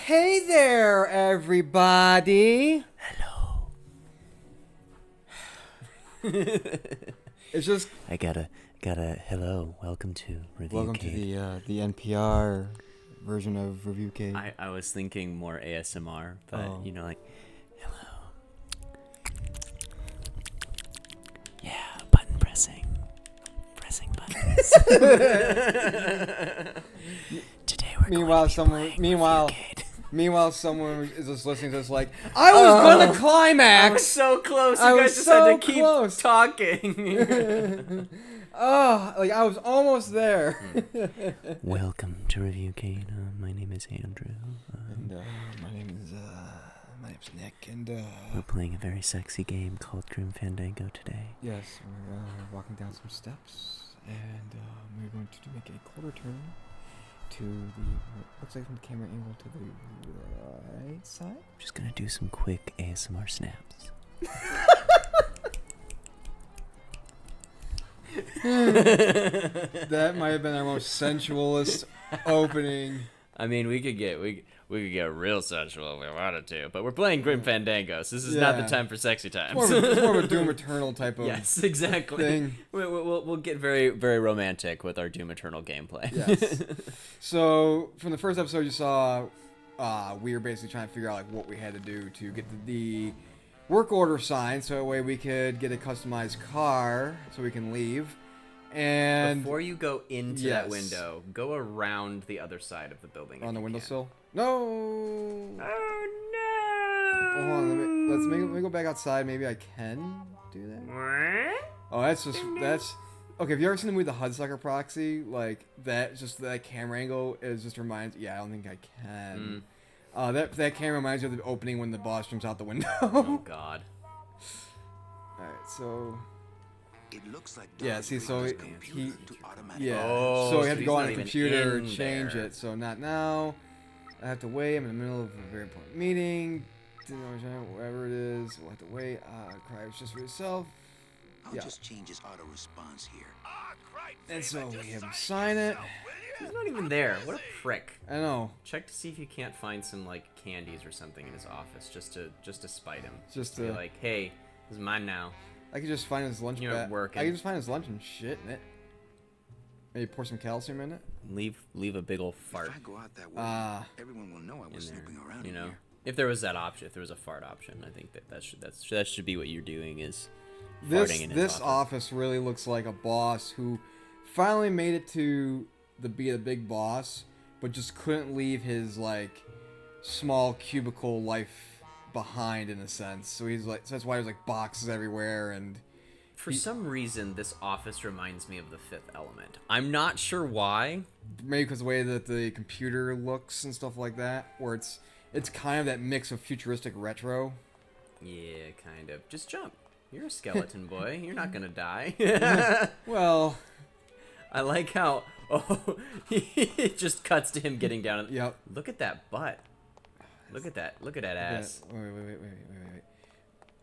Hey there, everybody. Hello. It's just I got a hello. Welcome to Reviewcade. welcome to the NPR version of Reviewcade. I was thinking more ASMR, but you know, like, hello. Yeah, button pressing buttons. Today we're Meanwhile, going to be playing Reviewcade. Meanwhile, someone is just listening to this like, I was gonna climax. I was so close. I You was guys just so had to keep close. talking. Like I was almost there. Welcome to Reviewcade. My name is Andrew. And my name's Nick, and We're playing a very sexy game called Fandango today. yes, we're walking down some steps, and we're going to make a quarter turn to the looks like from the camera angle to the right side. I'm just gonna do some quick ASMR snaps. That might have been our most sensualist opening. I mean, we could get real sensual if we wanted to, but we're playing Grim Fandango, so this is not the time for sexy times. It's more of a Doom Eternal type of yes, exactly. thing. We'll get very very romantic with our Doom Eternal gameplay. Yes. So from the first episode, you saw we were basically trying to figure out like what we had to do to get the work order signed, so that way we could get a customized car, so we can leave. And before you go into yes. that window, go around the other side of the building. on the if you windowsill. can. No. Oh no! Hold on, let me go back outside. Maybe I can do that. Oh, that's okay. Have you ever seen the movie The Hudsucker Proxy? Like that camera angle is just reminds. Yeah, I don't think I can. That camera reminds you of the opening when the boss jumps out the window. Oh God. All right, so It looks like yeah, see, so Dodge he computer to automatic. yeah, Oh, so we so have to he's go on not a even computer in and change there. it. So not now. I have to wait. I'm in the middle of a very important meeting. Whatever it is, we'll have to wait. Cry was just for yourself. I'll Yeah. just change his auto response here. And so we have him sign it. He's not even there. What a prick. I know. Check to see if you can't find some like candies or something in his office, just to spite him. Just be to like, hey, this is mine now. I could just find his lunch You're bag. working. I could just find his lunch and shit in it. Maybe pour some calcium in it. Leave a big ol' fart If I go out that way, everyone will know I in was there. snooping around You in know, here. if there was that option, if there was a fart option, I think that should be what you're doing is This farting in his office. office really looks like a boss who finally made it to be the big boss, but just couldn't leave his like small cubicle life behind in a sense. So that's why there's like boxes everywhere and. For some reason, this office reminds me of The Fifth Element. I'm not sure why. Maybe because the way that the computer looks and stuff like that, where it's kind of that mix of futuristic retro. Yeah, kind of. Just jump. You're a skeleton boy. You're not gonna die. Well, I like how it just cuts to him getting down. yep. Look at that butt. Look at that. Look at that ass. Wait.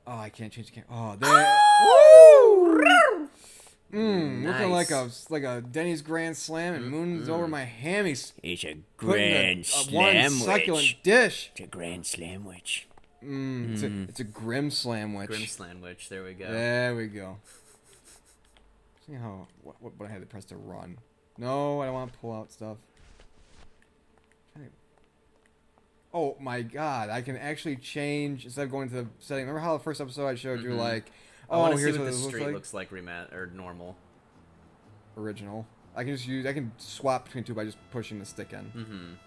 Oh, I can't change the camera. Oh, there. Looking like a Denny's Grand Slam and moons over my hammies. It's a Putting grand one slam succulent witch. dish. It's a grand slam witch. It's a grim slamwich. Grim slam witch. There we go. There we go. See how what I had to press to run. No, I don't want to pull out stuff. Oh my God! I can actually change instead of going to the setting. Remember how the first episode I showed you like, I want to see here's what what the this street looks like. looks like or normal. Original. I can swap between two by just pushing the stick in.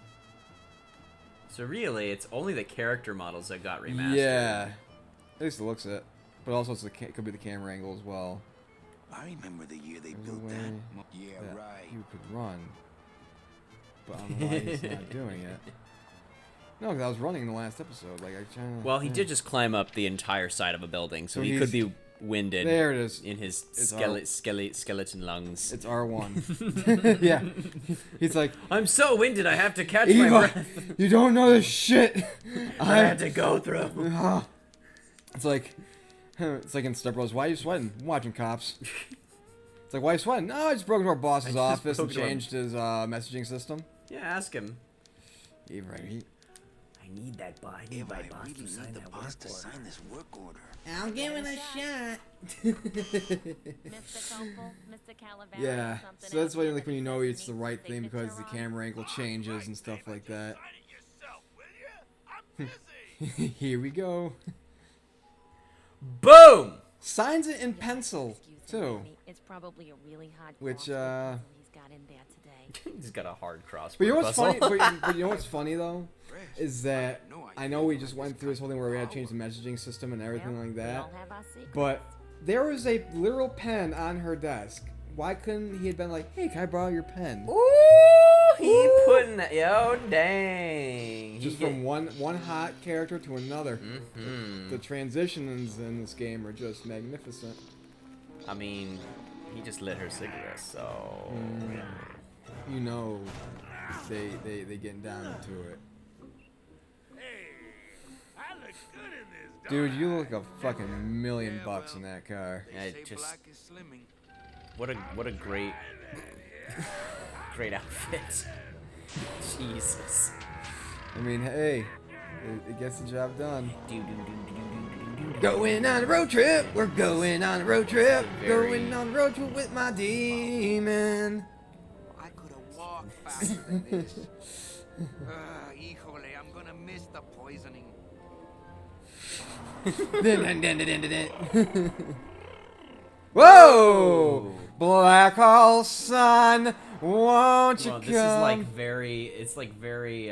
So really, it's only the character models that got remastered. Yeah, at least it looks it, but also it could be the camera angle as well. I remember the year they There's a built way that. Yeah, that right. you could run, but I don't know why he's not doing it. No, because I was running in the last episode. Like Well, he did just climb up the entire side of a building, so he he's- could be winded. There it is. In his It's skeleton lungs. It's R1. Yeah. He's like, I'm so winded, I have to catch my Eva, breath. you don't know this shit. I had to go through. It's like in Step Brothers. Why are you sweating? I'm watching Cops. It's like, why are you sweating? No, I just broke into our boss's office and broke into our- changed his messaging system. Yeah, ask him. Eva, right? need that boss. I need If my I boss really to need sign the that boss work to sign order. this work order. I'll give it a shot. Mr. Copel, Mr. Calavera, Yeah, something so that's else why here like that when you he know says it's the he needs right his thing because the signature camera angle changes and stuff like that. Here we go. Boom! Signs it in You'll have to pencil excuse him, too. Manny. It's probably a really hard Which, crossword puzzle he's got in there today. He's got a hard crossword But you know what's puzzle. funny? But you know what's funny though, is that I know we just went through this whole thing where we had to change the messaging system and everything Well, like we that. all have our secrets. But there was a literal pen on her desk. Why couldn't he have been like, "Hey, can I borrow your pen?" Ooh, he putting that. Yo, dang. Just from one hot character to another. Mm-hmm. The transitions in this game are just magnificent. I mean, he just lit her cigarette, so. You know, they getting down to it. I look good in this, Dude, you look a fucking $1,000,000 in that car. I just. What a great outfit. Jesus. I mean, hey, it gets the job done. Do, do, do, do, do, do, do. Going on a road trip. We're going on a road trip. Very- Going on a road trip with my demon. I could have walked faster than this. Híjole, I'm gonna miss the poisoning. Whoa! Black hole sun, won't you Well, come? this is like very. It's like very.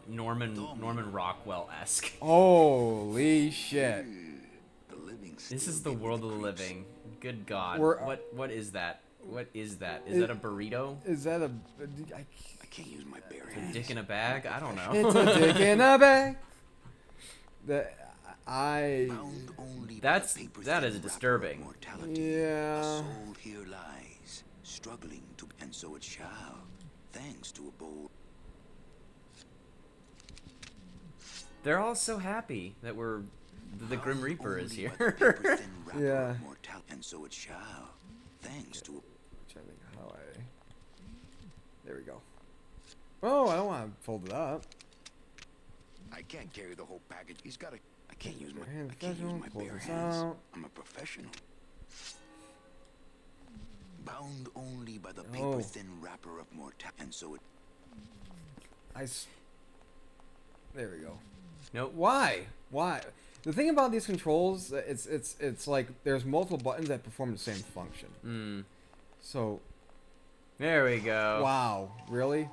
Norman Rockwell-esque. Holy shit! The living This still is the give me world of the creeps. living. Good God. We're- What is that? What is that? Is that a burrito? Is that a? I can't use my bare A hands. dick in a bag? I don't It's know. a dick in a bag. I. Bound only by That's- the paper that thin is wrapper of disturbing. mortality. Yeah. A soul here lies, struggling to, and so it shall, thanks to a bold. They're all so happy that the Grim Bound Reaper is only by here. the paper thin wrapper Yeah. of mortality, and so it shall, thanks to. Trying to think how I. There we go. Oh, I don't want to fold it up. I can't carry the whole package. He's got to. I can't use my. Hand I can't use professional, my pull bare this hands. out. I'm a professional. Bound only by the Oh. paper thin wrapper of mortality, and so it. There we go. Nope. Why? Why? The thing about these controls, it's like there's multiple buttons that perform the same function. So, There we go. wow, really?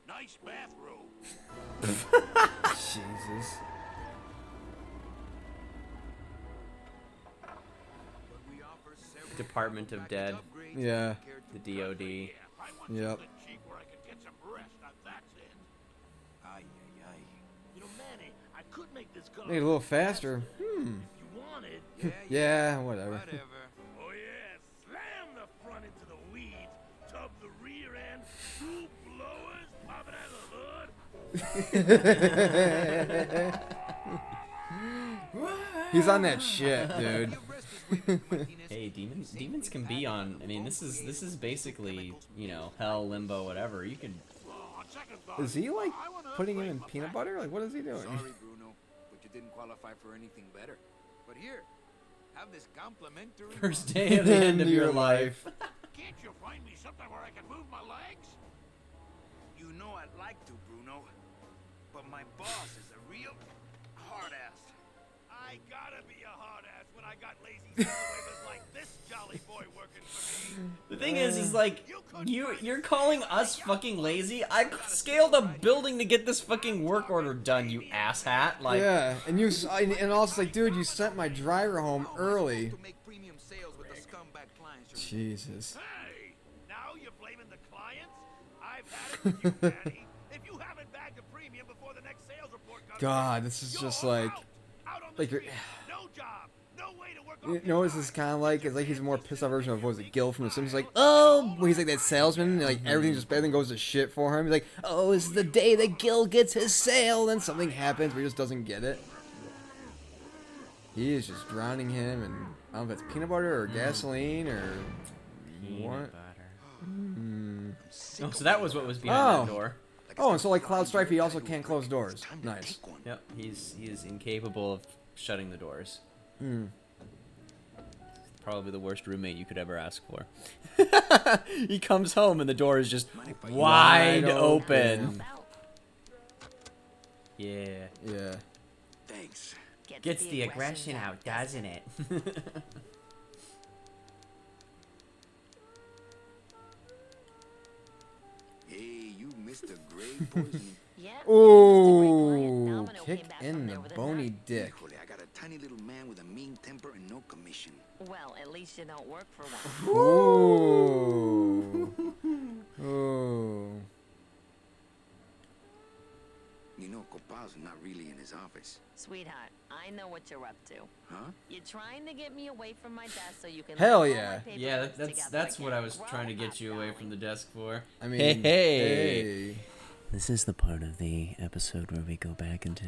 Nice bathrobe. Jesus. Department of Dead. Yeah. The DOD. Yeah, I want Yep. something cheap where I could get some rest. Now that's it. Ay, ay, ay. You know, Manny, I could make this car Made it a little faster. if you wanted. Yeah, whatever. Whatever. Oh yeah, slam the front into the weeds, tub the rear end, two blowers popping out of the hood. He's on that shit, dude. Hey, demons can be on. I mean, this is basically, you know, hell, limbo, whatever. You can. On second thought, Is he like I wanna putting him upgrade in my peanut pack. butter? Like, what is he doing? Sorry, Bruno, but you didn't qualify for anything better. But here, have this complimentary. First mug. day of the end of your life. Can't you find me something where I can move my legs? You know I'd like to, Bruno, but my boss is a real hard ass. I gotta be a hard ass when I got lazy waivers like this jolly boy working for me. The thing is like you're calling us fucking lazy. I scaled a building to get this fucking work order done, you asshat. Like, Yeah, and and also like, dude, you sent my driver home early. To make premium sales with the scumbag clients. Jesus. Hey, now you're blaming the clients? I've had it with you, Manny. If you haven't bagged a premium before the next sales report comes God, in, this is you're just like. out on the like you're- street. No job, no way to work You off know your what this is time. kind of like? It's like he's a more pissed off version of, what was it, Gil from The Simpsons? Like, oh, when he's like that salesman, and like everything goes to shit for him. He's like, oh, this is the day that Gil gets his sale, then something happens where he just doesn't get it. He is just drowning him, and I don't know if it's peanut butter or gasoline or Peanut butter. Sick Oh, of so that was what was behind that Oh. door. Oh, and so like Cloud Strife, he also can't close doors. Time to Nice. take one. Yep, he is incapable of shutting the doors. Hmm. Probably the worst roommate you could ever ask for. He comes home and the door is just Mind if I- wide Wide open. open. Yeah. Yeah. Thanks. Gets the aggression out, doesn't it? Hey, you missed a great poisoning. Yeah. Ooh, kick in the bony dick. Híjole, I got a tiny little man with a mean temper and no commission. Well, at least you don't work for one. Ooh. Ooh. You know, Copal's not really in his office. Sweetheart, I know what you're up to. Huh? You're trying to get me away from my desk so you can Hell leave all yeah. my Yeah, paperwork that's together what I again. was Grow trying to get up, you away darling. from the desk for. I mean, Hey. hey. This is the part of the episode where we go back into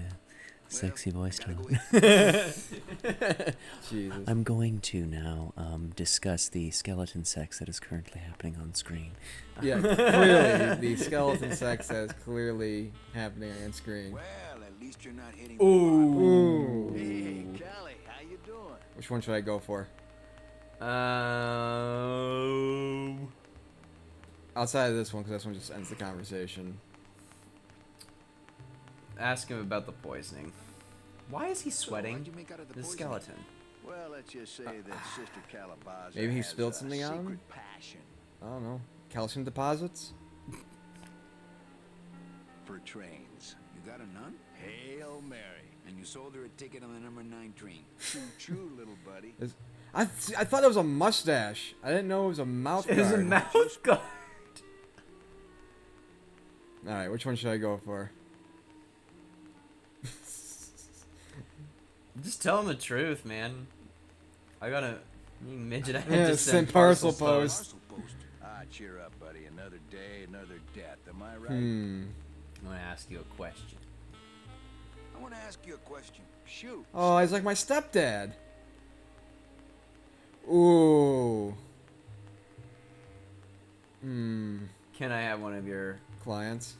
sexy voice Gotta tone. go eat. Jesus. I'm going to now discuss the skeleton sex that is currently happening on screen. Yeah, clearly the skeleton sex that is clearly happening on screen. Well, at least you're not hitting Ooh. Hey, Callie, how you doing? Which one should I go for? Outside of this one, because this one just ends the conversation. Ask him about the poisoning. Why is he sweating? What'd you make out of the The poison? skeleton. Well, let's just say that Sister Calabaza Maybe he has spilled a something on him? secret passion I don't know. Calcium deposits? for trains. You got a nun? Hail Mary. And you sold her a ticket on the number 9 train. Choo-choo, little buddy. I thought it was a mustache. I didn't know it was a mouth guard. It's a mouth guard. Alright, which one should I go for? Just tell him the truth, man. I gotta. Midget, I had Yeah, to send send parcel parcel post. Parcel post. Ah, cheer up, buddy. Another day, another death. Am I right? I'm gonna ask you a question. I want to ask you a question. Shoot. Oh, he's like my stepdad. Ooh. Can I have one of your? Clients.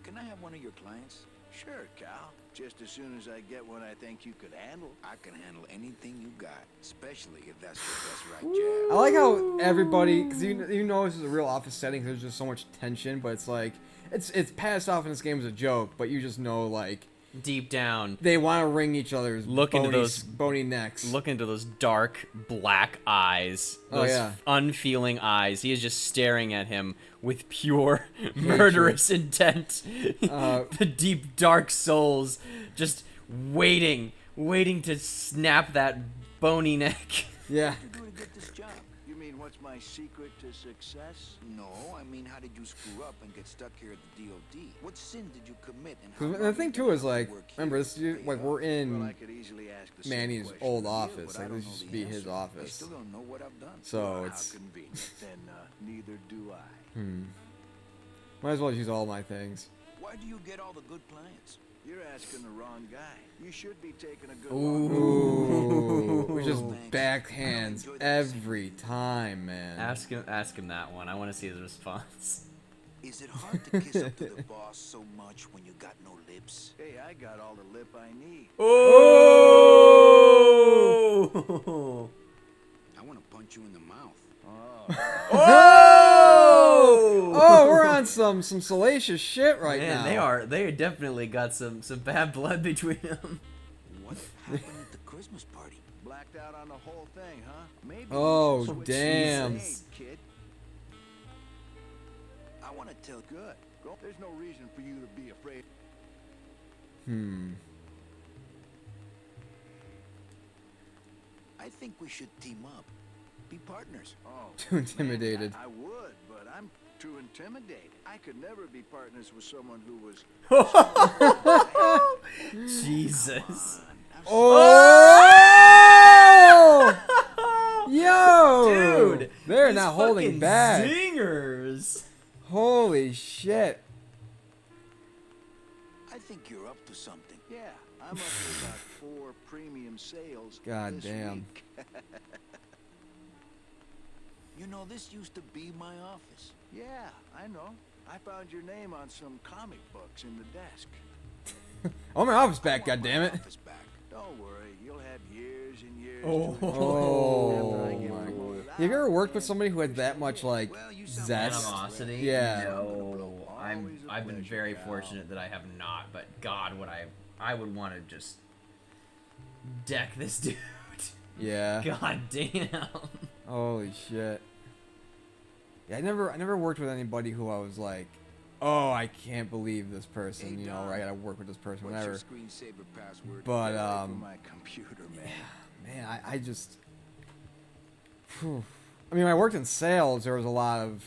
Can I have one of your clients? Sure, Cal. Just as soon as I get one I think you could handle. I can handle anything you got, especially if that's your best right jab. I like how everybody, because you know this is a real office setting, 'cause there's just so much tension, but it's like, it's passed off in this game as a joke, but you just know, like, Deep down, they want to wring each other's Look into those- bony necks. look into those dark black eyes. Oh, Those yeah. unfeeling eyes. He is just staring at him with pure murderous intent. The deep dark souls just waiting to snap that bony neck. Yeah. What did you do to get this job? You mean what's my secret to success? No, I mean, how did you screw up and get stuck here at the DOD? What sin did you commit? And how 'Cause long the you thing been too is allowed to like, work here? remember this, Pay like off? we're Well, I in could easily ask the same Manny's question old to you, office. But I Like don't this know used to the be his answer. I office. still don't know what I've done. So How it's convenient. Then neither do I. might as well use all my things. Why do you get all the good clients? You're asking the wrong guy. You should be taking a good Ooh, just Thanks. backhands I don't enjoy that every time, man. Ask him that one. I want to see his response. Is it hard to kiss up to the boss so much when you got no lips? Hey, I got all the lip I need. Oh! I want to punch you in the mouth. Oh, we're on some salacious shit right Man, now. they definitely got some bad blood between them. What happened at the Christmas party? Blacked out on the whole thing, huh? Maybe we Oh, should switch damn. seats. Hey, kid. I want to tell. Good. Go. There's no reason for you to be afraid. I think we should team up. Be partners. Oh, Too intimidated. I would, but I'm too intimidated. I could never be partners with someone who was. Jesus. Oh! Yo! Dude, They're these not holding fucking back. Zingers. Holy shit. I think you're up to something. Yeah, I'm up to about 4 premium sales. God this damn. week. You know, this used to be my office. Yeah, I know. I found your name on some comic books in the desk. Oh, my office back, I want my goddammit. office back. Don't worry, you'll have years and years Oh. to enjoy Oh, after I get my promoted Have you ever out, worked with man. somebody who had that much, like, Well, you sound zest? Animosity? Yeah. No, Always a I've been pleasure, very pal. fortunate that I have not. But God, I would want to just deck this dude. Yeah. God damn. Holy shit. Yeah, I never worked with anybody who I was like, oh, I can't believe this person, Hey, you know, or I Don, gotta work with this person, What's your whatever. screensaver password? But, For my computer, man. Man, I just... Phew. I mean, when I worked in sales, there was a lot of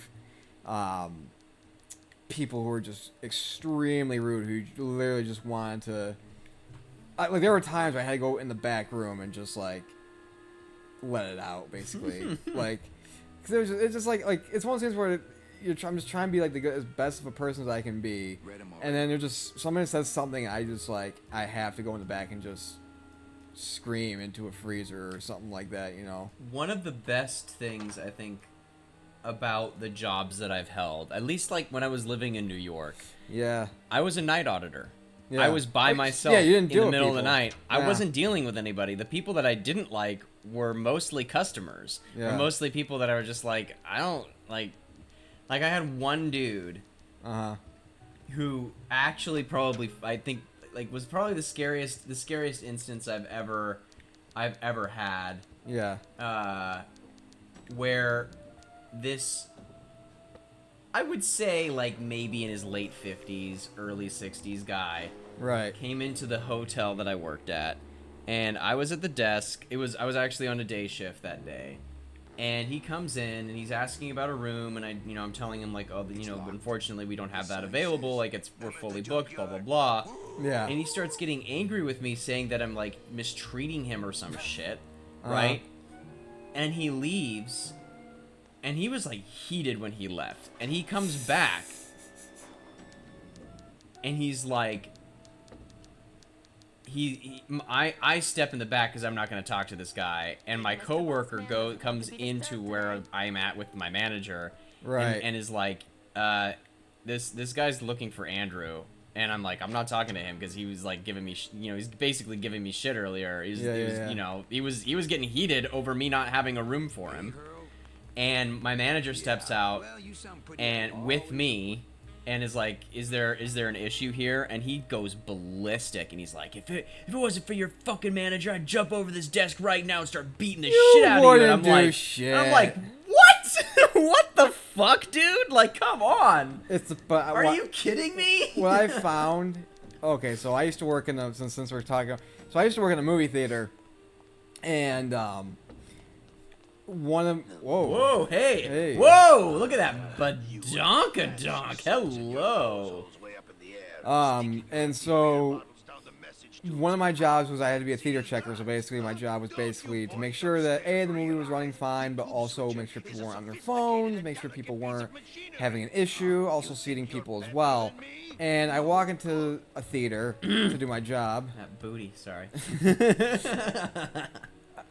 people who were just extremely rude, who literally just wanted to... like, there were times where I had to go in the back room and just, like, let it out, basically. Like, cause it's just like, it's one of those things where I'm just trying to be, like, as best of a person as I can be. Read 'em all. And then there's just, somebody says something, I just, like, I have to go in the back and just scream into a freezer or something like that, you know? One of the best things I think about the jobs that I've held, at least like when I was living in New York, Yeah. I was a night auditor. Yeah. I was by myself Yeah, you didn't in deal the with middle of the people. night. I Yeah. wasn't dealing with anybody. The people that I didn't like were mostly customers. Yeah. Or mostly people that are just like, I don't like I had one dude Uh-huh. who actually probably, I think, like, was probably the scariest instance I've ever had, Yeah. where this, I would say, like, maybe in his late 50s, early 60s guy Right. came into the hotel that I worked at, and I was at the desk. I was actually on a day shift that day. And he comes in and he's asking about a room, and I'm telling him, like, oh, unfortunately we don't have that available, like, we're fully booked, blah blah blah. Yeah. And he starts getting angry with me, saying that I'm, like, mistreating him or some shit, Uh-huh. right? And he leaves, and he was, like, heated when he left. And he comes back, and he's like, I step in the back because I'm not going to talk to this guy, and my coworker comes into where I'm at with my manager, Right. and is like, this guy's looking for Andrew, and I'm like, I'm not talking to him because he was like giving me, he's basically giving me shit earlier. He was getting heated over me not having a room for him, and my manager steps out Well, you sound pretty and with me. And is like, is there an issue here? And he goes ballistic, and he's like, if it wasn't for your fucking manager, I'd jump over this desk right now and start beating the shit out of you. And I'm like, shit. I'm like, what? What the fuck, dude? Like, come on. Are you kidding me? What I found, okay, so I used to work in the, since we're talking, so I used to work in a movie theater, and Whoa, hey. Hey. Whoa, look at that badonkadonk. Hello. And so one of my jobs was I had to be a theater checker, so basically my job was basically to make sure that the movie was running fine, but also make sure people weren't on their phones, make sure people weren't having an issue, also seating people as well. And I walk into a theater to do my job, That booty, sorry.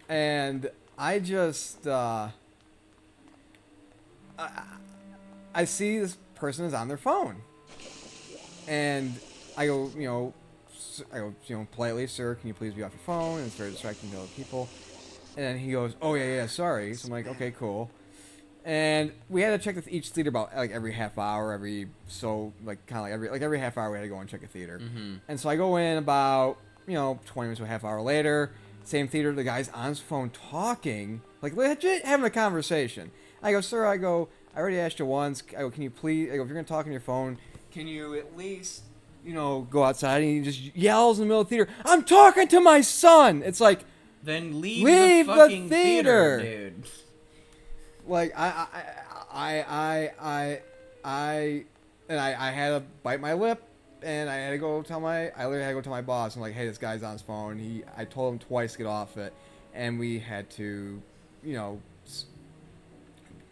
and I just I see this person is on their phone, and I go, politely, sir, can you please be off your phone? And it's very distracting to other people. And then he goes, oh yeah, sorry. So I'm like, okay, cool. And we had to check with each theater about like every half hour, every half hour we had to go and check a theater. Mm-hmm. And so I go in about 20 minutes to a half hour later. Same theater, the guy's on his phone talking, like legit having a conversation. I go, sir, I already asked you once. I go, can you please, if you're gonna talk on your phone, can you at least, go outside? And he just yells in the middle of the theater, I'm talking to my son. It's like, Then leave the the fucking theater, dude. Like I had to bite my lip, and I had to go tell I literally had to go tell my boss. I'm like, hey, this guy's on his phone. I told him twice to get off it, and we had to,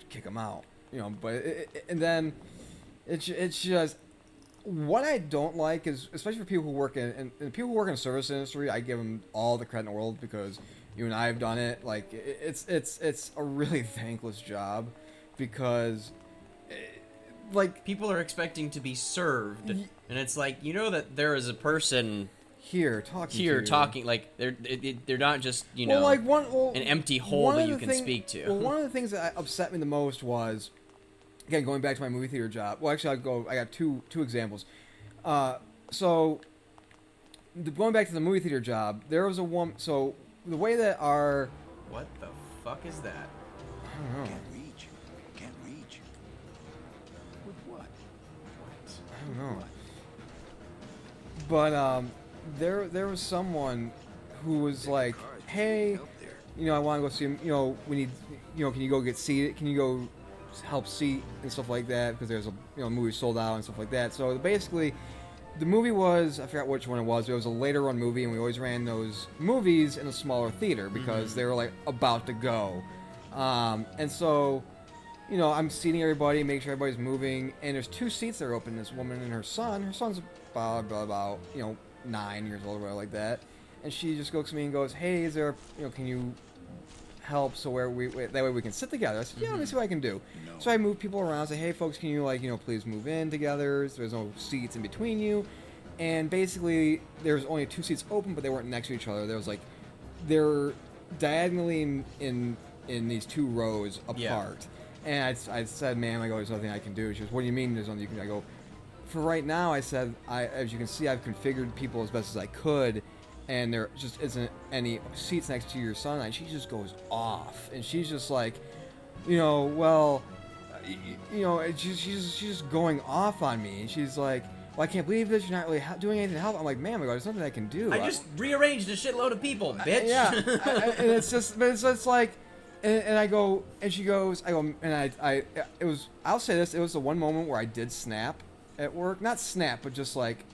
kick him out. But and then it's just what I don't like is, especially for people who work in people who work in the service industry, I give them all the credit in the world because you and I have done it. Like it's a really thankless job. because, like, people are expecting to be served, and it's like, you know that there is a person here talking like they're not just, you well, know, like an empty hole that you can speak to. Well, one of the things that upset me the most was, again, going back to my movie theater job. Well, actually, I got two examples. So, going back to the movie theater job, there was a woman. So the way that our What the fuck is that? I don't know. Can't reach. With what? I don't know. But there was someone who was like, hey, you know, I want to go see him. You know, we need, you know, can you go get seated? Can you go help seat and stuff like that? Because there's a, you know, movie sold out and stuff like that. So basically, the movie was, I forgot which one it was. It was a later run movie, and we always ran those movies in a smaller theater because they were like about to go. And so, you know, I'm seating everybody, making sure everybody's moving, and there's 2 seats that are open. This woman and her son. Her son's about you know, 9 years old or whatever like that. And she just goes to me and goes, "Hey, is there, you know, can you help so where that way we can sit together?" I said, "Yeah, let me see what I can do." So I moved people around. Say, "Hey, folks, can you, like, you know, please move in together? So there's no seats in between you." And basically, there's only 2 seats open, but they weren't next to each other. There was like, they're diagonally in these 2 rows apart. Yeah. And I said, "Ma'am, I go, there's nothing I can do." She goes, "What do you mean there's nothing you can do?" I go, "For right now," I said, as you can see, I've configured people as best as I could, and there just isn't any seats next to your son." And she just goes off, and she's just like, you know, well, you know, she's just going off on me, and she's like, "Well, I can't believe this. You're not really doing anything to help." I'm like, "Ma'am, there's nothing I can do. I just rearranged a shitload of people, bitch. Yeah, and it's just, but it's like, and I go, and she goes, I go, and it was, I'll say this, it was the one moment where I did snap at work, not snap, but just like,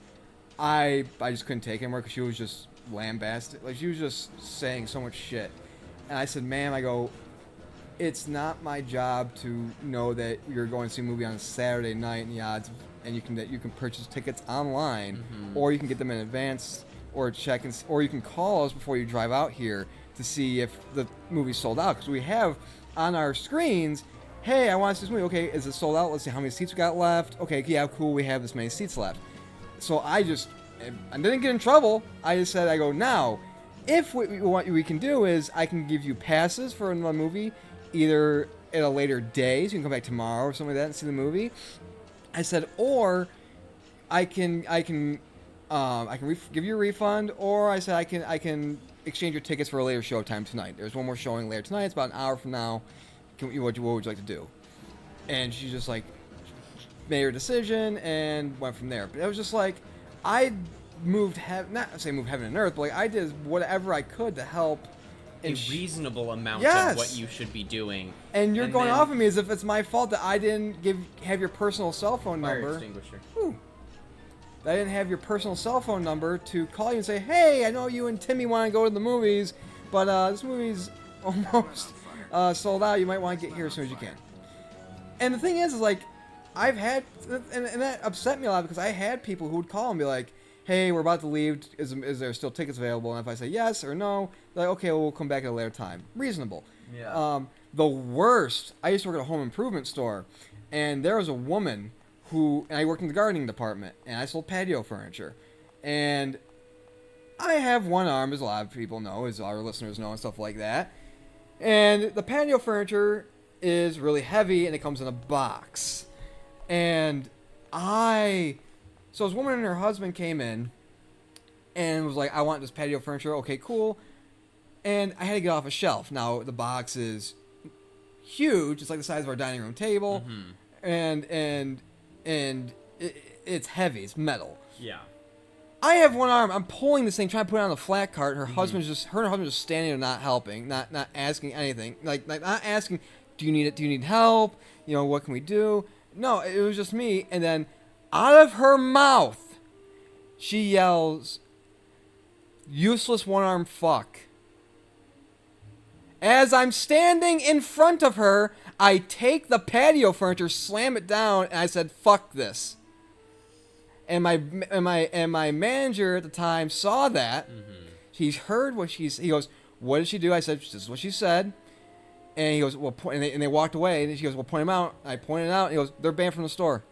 I just couldn't take it anymore because she was just lambasted, like she was just saying so much shit, and I said, "Ma'am," I go, "it's not my job to know that you're going to see a movie on a Saturday night and the odds, and you can purchase tickets online, or you can get them in advance, or check or you can call us before you drive out here to see if the movie's sold out, because we have on our screens, hey, I want to see this movie. Okay, is it sold out? Let's see how many seats we got left. Okay, yeah, cool, we have this many seats left." So I didn't get in trouble. I just said, I go, "Now, if what we can do is I can give you passes for another movie, either at a later day, so you can come back tomorrow or something like that and see the movie." I said, "Or I can give you a refund, or," I said, I can exchange your tickets for a later showtime tonight. There's one more showing later tonight. It's about an hour from now. What would you like to do?" And she just like made her decision and went from there. But it was just like, I moved not say move heaven and earth, but like I did whatever I could to help. A reasonable amount Yes. of what you should be doing. And you're going then- off of me as if it's my fault that I didn't have your personal cell phone Fire number. extinguisher. Ooh. That I didn't have your personal cell phone number to call you and say, "Hey, I know you and Timmy want to go to the movies, but this movie's almost sold out. You might want to get here as soon as you can." And the thing is like, I've had, and that upset me a lot because I had people who would call and be like, "Hey, we're about to leave. Is there still tickets available?" And if I say yes or no, they're like, "Okay, well, we'll come back at a later time." Reasonable. Yeah. The worst, I used to work at a home improvement store, and there was a woman and I worked in the gardening department, and I sold patio furniture. And I have one arm, as a lot of people know, as our listeners know, and stuff like that. And the patio furniture is really heavy, and it comes in a box. And so this woman and her husband came in, and was like, "I want this patio furniture." Okay, cool. And I had to get off a shelf. Now, the box is huge. It's like the size of our dining room table. And it's heavy. It's metal. Yeah. I have one arm. I'm pulling this thing, trying to put it on the flat cart. Her and her husband just standing there, not helping, not asking anything. Like not asking, "Do you need it? Do you need help? You know, what can we do?" No, it was just me. And then out of her mouth, she yells, "Useless one-armed fuck." As I'm standing in front of her, I take the patio furniture, slam it down, and I said, "Fuck this." And my manager at the time saw that. He heard what he goes, "What did she do?" I said, "This is what she said." And he goes, well, and they walked away, and she goes, well, point them out. I pointed out, and he goes, they're banned from the store.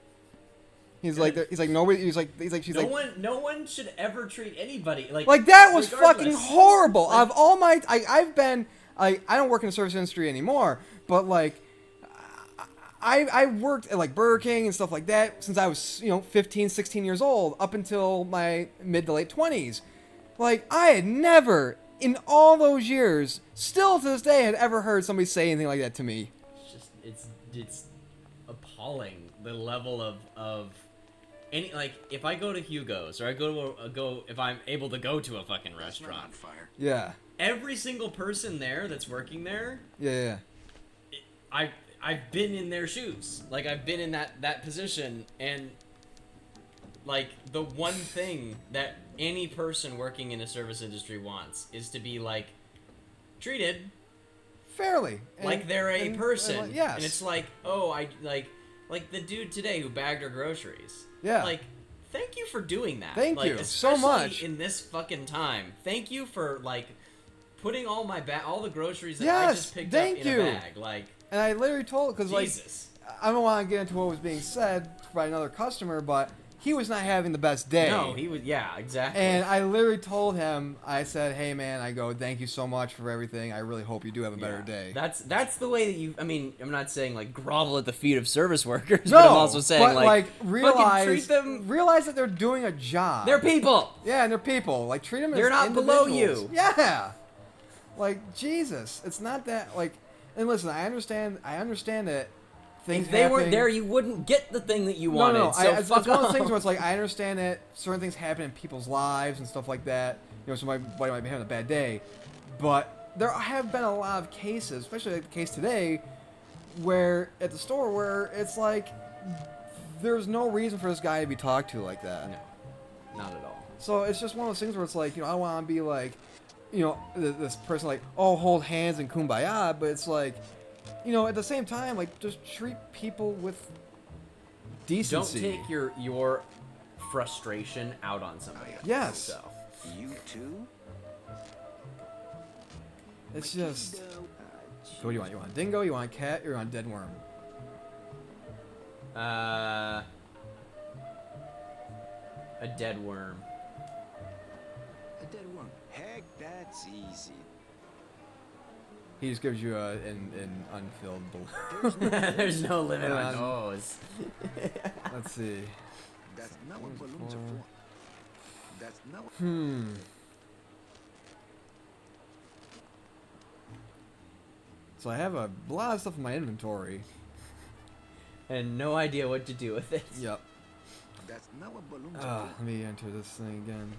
He's like nobody. She's like, no one should ever treat anybody like that was regardless. fucking horrible. Like, of all my, I've been, I don't work in the service industry anymore, but like, I worked at like Burger King and stuff like that since I was 15, 16 years old up until my mid to late 20s. Like, I had never in all those years, still to this day, had ever heard somebody say anything like that to me. It's appalling the level of any, like, if I go to Hugo's or I go if I'm able to go to a fucking restaurant. On fire. Yeah. Every single person there that's working there. Yeah. I've been in their shoes. Like, I've been in that position, and like the one thing that any person working in a service industry wants is to be like treated fairly, like they're a person. Yes. And it's like, oh, I like the dude today who bagged our groceries. Yeah. Like, thank you for doing that. Thank like, you so much in this fucking time. Thank you for like putting all the groceries that I Yes, just picked thank up in you. a bag. Like, and I literally told, because like, Jesus. I don't want to get into what was being said by another customer, but he was not having the best day. No, he was. Yeah, exactly. And I literally told him, I said, hey man, I go, thank you so much for everything. I really hope you do have a better day. That's the way that you. I mean, I'm not saying like grovel at the feet of service workers, No, but I'm also saying but, like realize, treat them. realize that they're doing a job. They're people. Yeah, and they're people. Like, treat them as They're not below individuals. you. Yeah. Like, Jesus, it's not that, like, and listen, I understand that things If they weren't happen- there, you wouldn't get the thing that you wanted. No, so it's fuck one of those off. things where it's like, I understand that certain things happen in people's lives and stuff like that. Somebody might be having a bad day. But there have been a lot of cases, especially like the case today, where at the store where it's like, there's no reason for this guy to be talked to like that. No, not at all. So it's just one of those things where it's like, I don't want to be like, this person like, oh, hold hands and kumbaya, but it's like, at the same time, like, just treat people with decency. Don't take your frustration out on somebody else. Yes. So. You too? It's just, so what do you want? You want a dingo, you want a cat, or you want a dead worm? A dead worm. A dead worm. Heck, that's easy. He just gives you an unfilled balloon. There's no limit on those. Let's see. That's not what balloons are for. That's not what... So I have a lot of stuff in my inventory. And no idea what to do with it. Yep. That's not what balloons are for. Let me enter this thing again.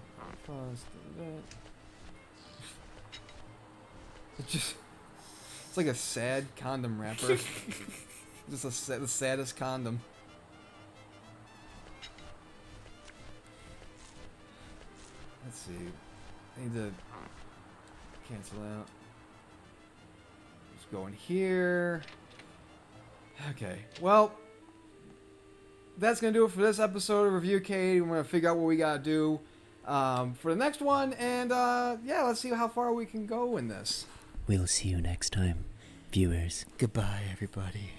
It's like a sad condom wrapper. Just the saddest condom. Let's see. I need to cancel out. Let's go in here. Okay. Well, that's going to do it for this episode of Reviewcade. We're going to figure out what we got to do for the next one. And, yeah, let's see how far we can go in this. We'll see you next time, viewers. Goodbye, everybody.